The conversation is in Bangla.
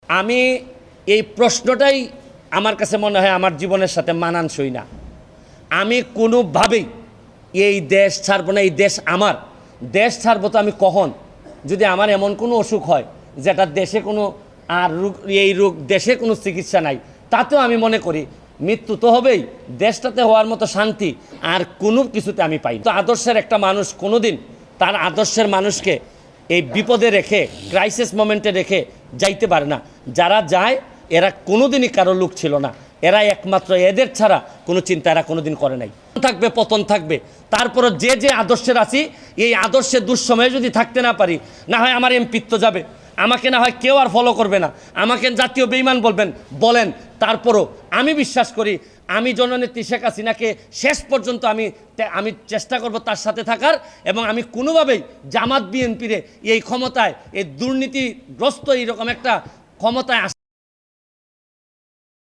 আমি এই প্রশ্নটাই আমার কাছে মনে হয় আমার জীবনের সাথে মানানসই না। আমি কোনোভাবেই এই দেশ ছাড়বো না। এই দেশ আমার। দেশ ছাড়বো তো আমি কখন, যদি আমার এমন কোনো অসুখ হয় যেটা দেশে কোনো আর এই রোগ দেশে কোনো চিকিৎসা নাই, তাতেও আমি মনে করি মৃত্যু তো হবেই, দেশটাতে হওয়ার মতো শান্তি আর কোনো কিছুতে আমি পাই। তো আদর্শের একটা মানুষ কোনোদিন তার আদর্শের মানুষকে এই বিপদে রেখে, ক্রাইসিস মোমেন্টে রেখে যাইতে পারে না। যারা যায় এরা কোনোদিনই কারো লোক ছিল না। এরা একমাত্র এদের ছাড়া কোনো চিন্তা এরা কোনোদিন করে নাই। থাকবে, পতন থাকবে। তারপরে যে যে আদর্শের আছি, এই আদর্শের দুঃসময়ে যদি থাকতে না পারি, না হয় আমার এমপিত্ব যাবে, আমাকে না হয় কেউ আর ফলো করবে না, আমাকে জাতীয় বেঈমান বলেন। তারপরও আমি বিশ্বাস করি আমি জননেত্রী শেখ হাসিনাকে শেষ পর্যন্ত আমি চেষ্টা করব তার সাথে থাকার, এবং আমি কোনোভাবেই জামাত বিএনপির এই ক্ষমতায়, এই দুর্নীতিগ্রস্ত এইরকম একটা ক্ষমতায়